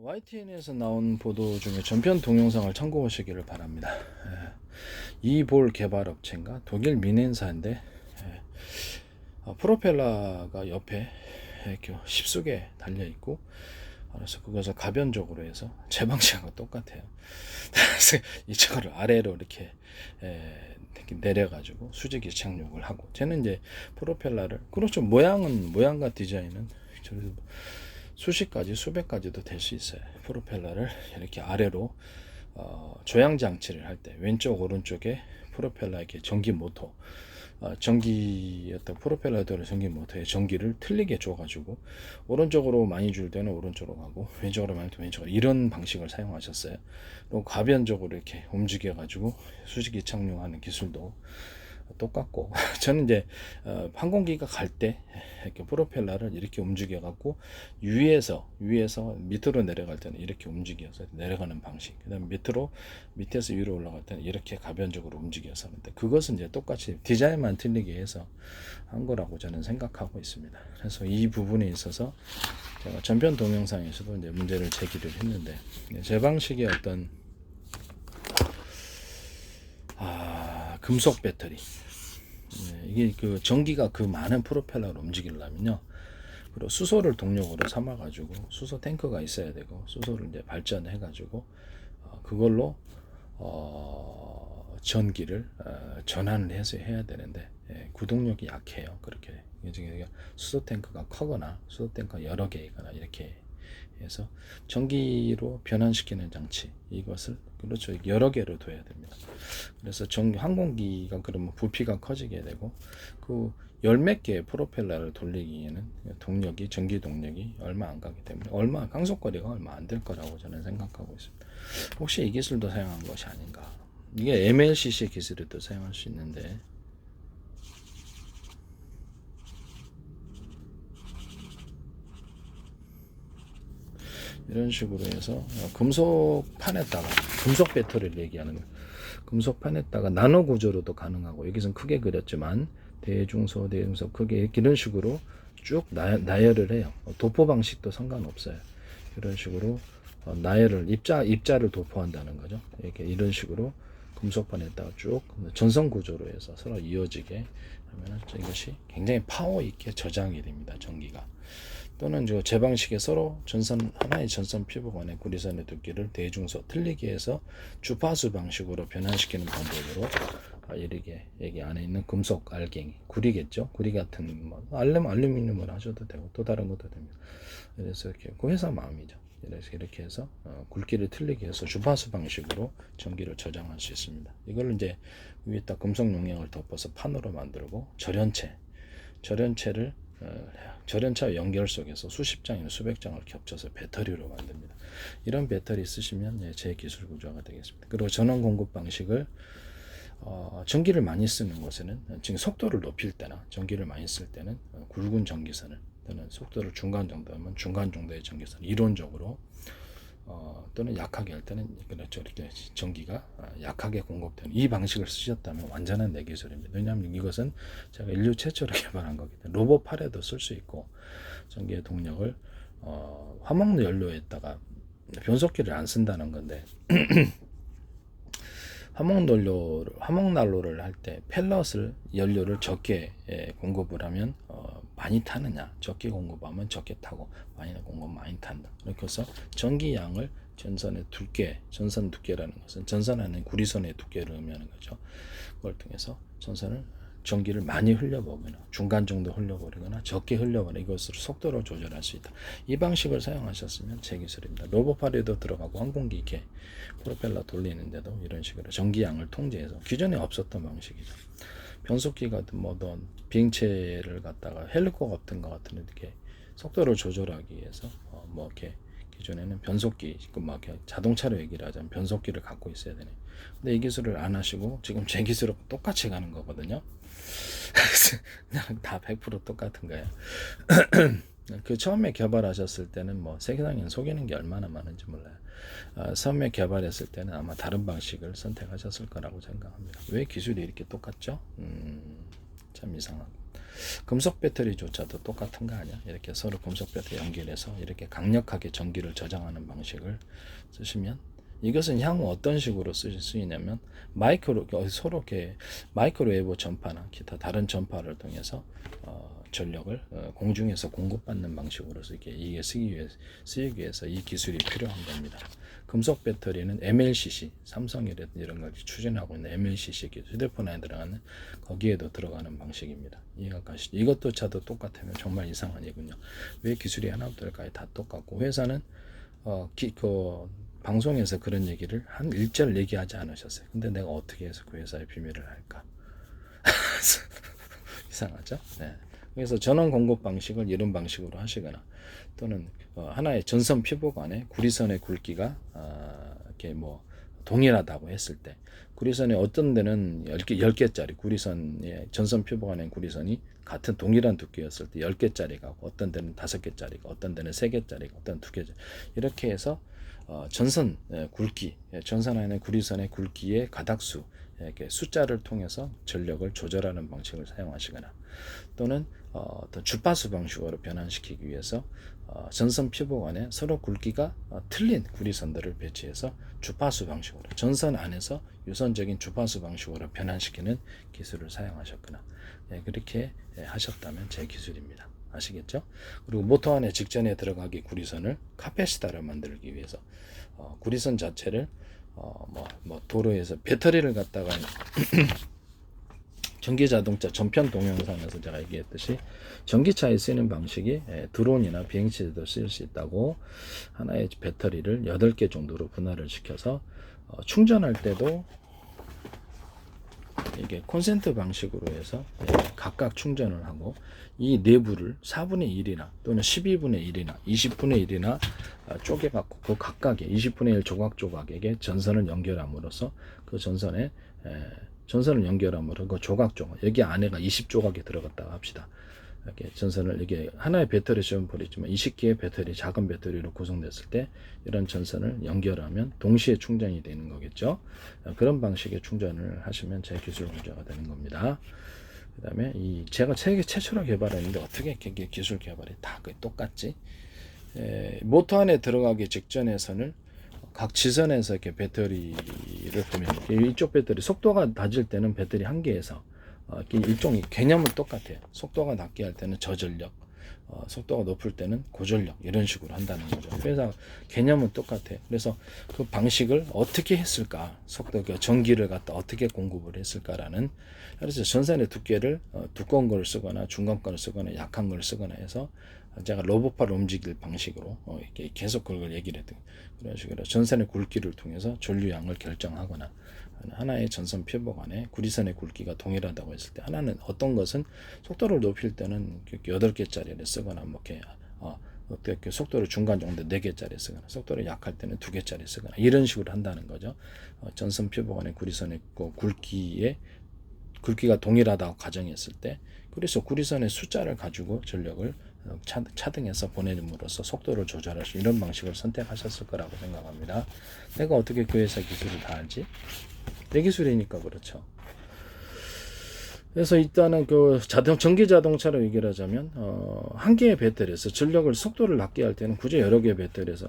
YTN에서 나온 보도 중에 전편 동영상을 참고하시기를 바랍니다. 이볼 개발업체인가 독일 민엔사인데 프로펠러가 옆에 이렇게 십수개 달려 있고, 그래서 그것을 가변적으로 해서 제 방식하고 똑같아요. 그래서 이쪽을 아래로 이렇게 내려가지고 수직이 착륙을 하고, 저는 이제 프로펠러를, 그렇죠, 모양과 디자인은 수십 가지 수백 가지도 될 수 있어요. 프로펠러를 이렇게 아래로 조향 장치를 할 때 왼쪽 오른쪽에 프로펠러 이렇게 전기 모터, 프로펠러에 들어 전기 모터에 전기를 틀리게 줘가지고 오른쪽으로 많이 줄 때는 오른쪽으로 가고 왼쪽으로 많이 줄 왼쪽으로, 이런 방식을 사용하셨어요. 그리고 가변적으로 이렇게 움직여가지고 수직이 착륙하는 기술도 똑같고 저는 이제 항공기가 갈 때 이렇게 프로펠러를 이렇게 움직여 갖고 위에서 밑으로 내려갈 때는 이렇게 움직여서 내려가는 방식, 그다음에 밑에서 위로 올라갈 때는 이렇게 가변적으로 움직여서 하는데, 그것은 이제 똑같이 디자인만 틀리게 해서 한 거라고 저는 생각하고 있습니다. 그래서 이 부분에 있어서 제가 전편 동영상에서도 이제 문제를 제기를 했는데, 제 방식의 어떤 금속 배터리, 이게 그 전기가 그 많은 프로펠러를 움직이려면요, 그리고 수소를 동력으로 삼아 가지고 수소 탱크가 있어야 되고, 수소를 이제 발전해 가지고 그걸로 전기를 전환을 해서 해야 되는데, 구동력이 약해요. 그렇게 수소 탱크가 크거나 수소 탱크가 여러 개 있거나 이렇게 해서 전기로 변환시키는 장치, 이것을 그렇죠, 여러 개로 둬야 됩니다. 그래서 항공기가 그러면 부피가 커지게 되고, 그 열 몇 개의 프로펠러를 돌리기에는 전기 동력이 얼마 안 가기 때문에 강속거리가 얼마 안 될 거라고 저는 생각하고 있습니다. 혹시 이 기술도 사용한 것이 아닌가? 이게 MLCC 기술도 사용할 수 있는데, 이런 식으로 해서 금속 배터리를 얘기하는 거예요. 금속 판에다가 나노 구조로도 가능하고, 여기서는 크게 그렸지만 대중소 크게 이런 식으로 쭉 나열을 해요. 도포 방식도 상관없어요. 이런 식으로 나열을 입자를 도포한다는 거죠. 이런 식으로 금속판에다가 쭉 전선 구조로 해서 서로 이어지게 하면 이것이 굉장히 파워 있게 저장이 됩니다. 전기가. 또는 제 방식에 서로 하나의 전선 피부관의 구리선의 두께를 대중소 틀리게 해서 주파수 방식으로 변환시키는 방법으로 이렇게 여기 안에 있는 금속 알갱이, 구리겠죠. 구리 같은 알루미늄을 하셔도 되고 또 다른 것도 됩니다. 그래서 이렇게 그 회사 마음이죠. 그래서 이렇게 해서 굵기를 틀리게 해서 주파수 방식으로 전기를 저장할 수 있습니다. 이걸 이제 위에다 금속 용량을 덮어서 판으로 만들고 절연차 연결 속에서 수십 장이나 수백 장을 겹쳐서 배터리로 만듭니다. 이런 배터리 쓰시면 제 기술 구조가 되겠습니다. 그리고 전원 공급 방식을 전기를 많이 쓰는 곳에는, 지금 속도를 높일 때나 전기를 많이 쓸 때는 굵은 전기선을, 또는 속도를 중간 정도 하면 중간 정도의 전기선, 이론적으로 또는 약하게 할 때는 그렇죠, 이렇게 전기가 약하게 공급되는 이 방식을 쓰셨다면 완전한 내 기술입니다. 왜냐하면 이것은 제가 인류 최초로 개발한 거기 때문에 로봇팔에도 쓸 수 있고, 전기의 동력을 화목 연료에다가 변속기를 안 쓴다는 건데 화목난로를 할 때 펠럿을 연료를 적게 공급을 하면 많이 타느냐, 적게 공급하면 적게 타고 많이 공급하면 많이 탄다. 이렇게 해서 전기량을 전선 두께라는 것은 전선 안에 구리선의 두께를 의미하는 거죠. 그걸 통해서 전기를 많이 흘려보거나 중간 정도 흘려버리거나 적게 흘려버리거나, 이것으로 속도를 조절할 수 있다. 이 방식을 사용하셨으면 제 기술입니다. 로봇팔에도 들어가고 항공기 이렇게 프로펠러 돌리는데도 이런 식으로 전기량을 통제해서, 기존에 없었던 방식이죠. 변속기 같은 비행체를 갖다가 헬리콥터 같은 거 같은 이렇게 속도를 조절하기 위해서 이렇게 기존에는 변속기, 자동차로 얘기를 하자면 변속기를 갖고 있어야 되네. 근데 이 기술을 안 하시고 지금 제 기술하고 똑같이 가는 거거든요. 그냥 다 100% 똑같은 거예요. 그 처음에 개발하셨을 때는 세상에 속이는 게 얼마나 많은지 몰라요. 처음에 개발했을 때는 아마 다른 방식을 선택하셨을 거라고 생각합니다. 왜 기술이 이렇게 똑같죠? 참 이상하고. 금속 배터리조차도 똑같은 거 아니야? 이렇게 서로 금속 배터리 연결해서 이렇게 강력하게 전기를 저장하는 방식을 쓰시면, 이것은 향후 어떤 식으로 쓰이냐면 서로 이렇게 마이크로웨이브 전파나 기타 다른 전파를 통해서 전력을 공중에서 공급받는 방식으로서 이게 쓰이기 위해서 이 기술이 필요한 겁니다. 금속 배터리는 MLCC, 삼성이라든지 이런 걸 추진하고 있는 MLCC 기술, 휴대폰에 들어가는 거기에도 들어가는 방식입니다. 이해가 가시죠? 이것조차도 똑같으면 정말 이상한 얘군요. 왜 기술이 하나부터 열까지 다 똑같고, 회사는 방송에서 그런 얘기를 한 일절 얘기하지 않으셨어요. 근데 내가 어떻게 해서 그 회사의 비밀을 알까? 이상하죠? 네. 그래서 전원 공급 방식을 이런 방식으로 하시거나, 또는 하나의 전선 피복안에 구리선의 굵기가 이렇게 동일하다고 했을 때, 구리선에 어떤 데는 10개짜리 구리선의 전선 피복안에 구리선이 같은 동일한 두께였을 때 10개짜리가, 어떤 데는 5개짜리가, 어떤 데는 3개짜리가, 어떤 2개짜리, 이렇게 해서 전선 굵기, 전선 안에 구리선의 굵기의 가닥수, 이렇게 숫자를 통해서 전력을 조절하는 방식을 사용하시거나, 또는 어떤 주파수 방식으로 변환시키기 위해서 전선 피복 안에 서로 굵기가 틀린 구리선들을 배치해서 주파수 방식으로, 전선 안에서 유선적인 주파수 방식으로 변환시키는 기술을 사용하셨거나, 그렇게 하셨다면 제 기술입니다. 아시겠죠? 그리고 모터 안에 직전에 들어가기 구리선을 카패시터를 만들기 위해서 구리선 자체를 도로에서 배터리를 갖다가 전기자동차 전편 동영상에서 제가 얘기했듯이 전기차에 쓰이는 방식이 드론이나 비행시에도 쓰일 수 있다고, 하나의 배터리를 8개 정도로 분할을 시켜서 충전할 때도 이게 콘센트 방식으로 해서 각각 충전을 하고, 이 내부를 4분의 1이나 또는 12분의 1이나 20분의 1이나 쪼개갖고 그 각각의 20분의 1 조각에게 전선을 연결함으로써 그 전선을 연결함으로 그 조각 여기 안에가 20조각이 들어갔다고 합시다. 이렇게 전선을, 이게 하나의 배터리 시험 버리지만 20개의 배터리, 작은 배터리로 구성됐을 때 이런 전선을 연결하면 동시에 충전이 되는 거겠죠. 그런 방식의 충전을 하시면 제 기술 문제가 되는 겁니다. 그 다음에 제가 세계 최초로 개발했는데 어떻게 기술 개발이 다 똑같지? 모터 안에 들어가기 직전에서는 각 지선에서 이렇게 배터리를 보면, 이쪽 배터리 속도가 낮을 때는 배터리 한 개에서 일종의 개념은 똑같아요. 속도가 낮게 할 때는 저전력, 속도가 높을 때는 고전력, 이런 식으로 한다는 거죠. 그래서 개념은 똑같아요. 그래서 그 방식을 어떻게 했을까, 전기를 갖다 어떻게 공급을 했을까라는, 그래서 전선의 두께를 두꺼운 걸 쓰거나 중간 걸 쓰거나 약한 걸 쓰거나 해서, 제가 로봇파를 움직일 방식으로 이렇게 계속 그걸 얘기를 했던, 그런 식으로 전선의 굵기를 통해서 전류량을 결정하거나, 하나의 전선 피복 안에 구리선의 굵기가 동일하다고 했을 때, 하나는 어떤 것은 속도를 높일 때는 8개짜리를 쓰거나, 어떻게 속도를 중간 정도 4개짜리 쓰거나, 속도를 약할 때는 2개짜리 쓰거나, 이런 식으로 한다는 거죠. 전선 피복 안에 구리선의 굵기가 동일하다고 가정했을 때, 그래서 구리선의 숫자를 가지고 전력을 차등해서 보내줌으로써 속도를 조절할 수, 이런 방식을 선택하셨을 거라고 생각합니다. 내가 어떻게 그 회사 기술을 다 알지? 내 기술이니까 그렇죠. 그래서 일단은 전기 자동차로 얘기를 하자면, 한 개의 배터리에서 전력을, 속도를 낮게 할 때는 굳이 여러 개의 배터리에서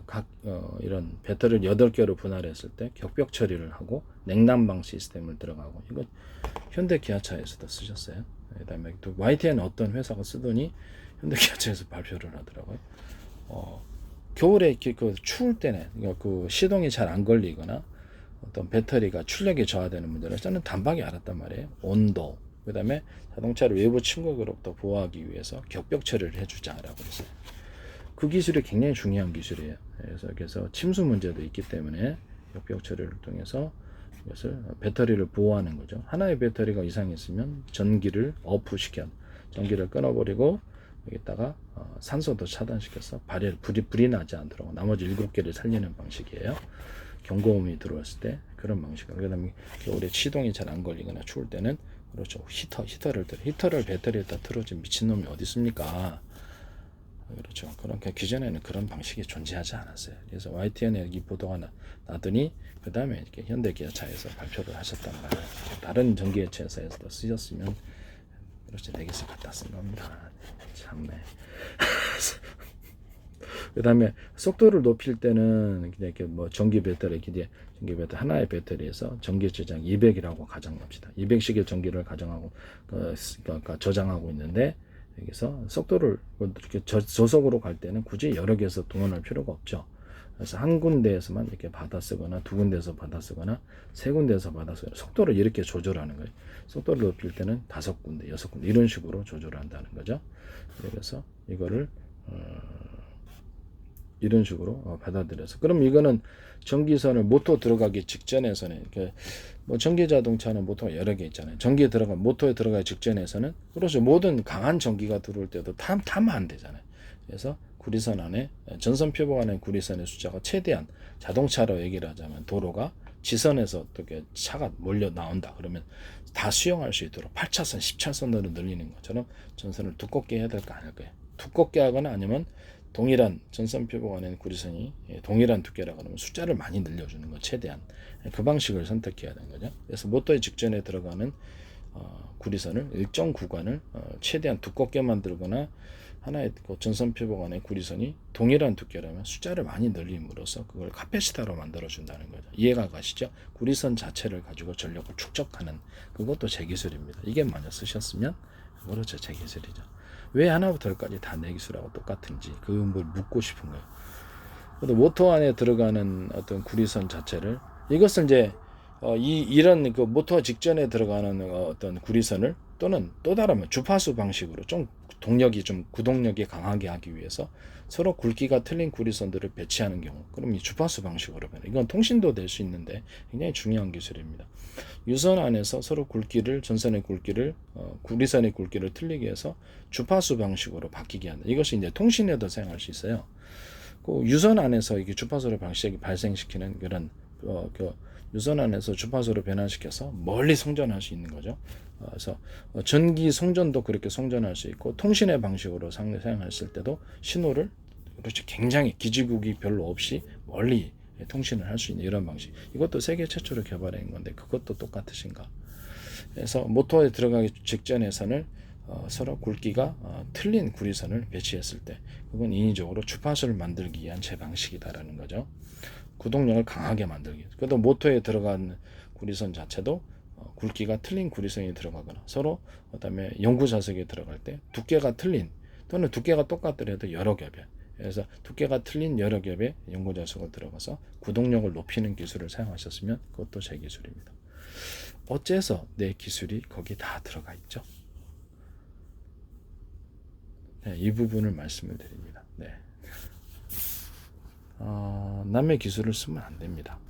이런 배터리를 8개로 분할했을 때 격벽 처리를 하고 냉난방 시스템을 들어가고, 이거 현대 기아차에서도 쓰셨어요. 그다음에 또 YTN 어떤 회사가 쓰더니 현대 기아차에서 발표를 하더라고요. 겨울에 추울 때는, 그 시동이 잘 안 걸리거나 어떤 배터리가 출력이 저하되는 문제를 저는 단박에 알았단 말이에요. 온도, 그 다음에 자동차를 외부 침공으로부터 보호하기 위해서 격벽 처리를 해주자라고 했어요. 그 기술이 굉장히 중요한 기술이에요. 그래서 침수 문제도 있기 때문에 격벽 처리를 통해서 이것을 배터리를 보호하는 거죠. 하나의 배터리가 이상했으면 전기를 전기를 끊어버리고, 여기다가 산소도 차단시켜서 불이 나지 않도록 나머지 7개를 살리는 방식이에요. 경고음이 들어왔을 때 그런 방식으로. 그다음에 겨울에 시동이 잘 안 걸리거나 추울 때는, 그렇죠, 히터를 배터리에다 틀어준 미친놈이 어디 있습니까? 그렇죠. 그러니까 기존에는 그런 방식이 존재하지 않았어요. 그래서 YTN에 이 보도가 나더니 그 다음에 이렇게 현대기아차에서 발표를 하셨단 말이에요. 다른 전기회차 회사에서도 쓰셨으면 그렇지, 레깅스 갖다 쓴 겁니다. 참네. 그 다음에 속도를 높일 때는 이렇게 뭐 전기 배터리, 전기 배터리 하나의 배터리에서 전기 저장 200이라고 가정합시다. 200씩의 전기를 가정하고 그러니까 저장하고 있는데, 여기서 속도를 이렇게 저속으로 갈 때는 굳이 여러 개에서 동원할 필요가 없죠. 그래서 한 군데에서만 이렇게 받아 쓰거나 두 군데에서 받아 쓰거나 세 군데에서 받아 쓰거나 속도를 이렇게 조절하는 거예요. 속도를 높일 때는 5군데, 6군데 이런 식으로 조절한다는 거죠. 그래서 이거를 이런 식으로 받아들여서, 그럼 이거는 전기선을 모터 들어가기 직전에서는, 뭐 전기 자동차는 모터가 여러 개 있잖아요. 모터에 들어가기 직전에서는, 그렇죠, 모든 강한 전기가 들어올 때도 타면 안 되잖아요. 그래서 구리선 안에, 전선 표복 안에 구리선의 숫자가 최대한, 자동차로 얘기를 하자면 도로가 지선에서 어떻게 차가 몰려 나온다 그러면 다 수용할 수 있도록 8차선, 10차선으로 늘리는 것처럼 전선을 두껍게 해야 될까, 안 할까요? 두껍게 하거나, 아니면 동일한 전선 표복 안에 구리선이 동일한 두께라 그러면 숫자를 많이 늘려주는 거, 최대한 그 방식을 선택해야 되는 거죠. 그래서 모터의 직전에 들어가는 구리선을 일정 구간을 최대한 두껍게 만들거나, 하나의 전선 표복 안에 구리선이 동일한 두께라면 숫자를 많이 늘림으로써 그걸 카패시터로 만들어 준다는 거죠. 이해가 가시죠? 구리선 자체를 가지고 전력을 축적하는, 그것도 제 기술입니다. 이게 만약 쓰셨으면 그렇죠, 제 기술이죠. 왜 하나부터 열까지 다 내 기술하고 똑같은지 그걸 묻고 싶은 거예요. 그래도 모터 안에 들어가는 어떤 구리선 자체를, 이것을 이제 이런 그 모터 직전에 들어가는 어떤 구리선을, 또는 또 다르면 주파수 방식으로 좀 구동력이 강하게 하기 위해서 서로 굵기가 틀린 구리선들을 배치하는 경우, 그럼 이 주파수 방식으로 변해. 이건 통신도 될 수 있는데 굉장히 중요한 기술입니다. 유선 안에서 서로 전선의 굵기를 구리선의 굵기를 틀리게 해서 주파수 방식으로 바뀌게 한다. 이것이 이제 통신에도 사용할 수 있어요. 그 유선 안에서 이게 주파수를 발생시키는 그런 유선 안에서 주파수를 변환시켜서 멀리 송전할 수 있는 거죠. 그래서 전기 송전도 그렇게 송전할 수 있고, 통신의 방식으로 사용했을 때도 신호를 그렇죠, 굉장히 기지국이 별로 없이 멀리 통신을 할 수 있는 이런 방식. 이것도 세계 최초로 개발한 건데 그것도 똑같으신가? 그래서 모터에 들어가기 직전에선을 서로 굵기가 틀린 구리선을 배치했을 때, 그건 인위적으로 주파수를 만들기 위한 제 방식이다라는 거죠. 구동력을 강하게 만들기. 그래도 모터에 들어간 구리선 자체도 굵기가 틀린 구리선이 들어가거나, 서로 그다음에 연구 자석에 들어갈 때 두께가 틀린, 또는 두께가 똑같더라도 여러 겹에, 그래서 두께가 틀린 여러 겹의 연구 자석을 들어가서 구동력을 높이는 기술을 사용하셨으면 그것도 제 기술입니다. 어째서 내 기술이 거기 다 들어가 있죠? 네, 이 부분을 말씀을 드립니다. 네. 남의 기술을 쓰면 안 됩니다.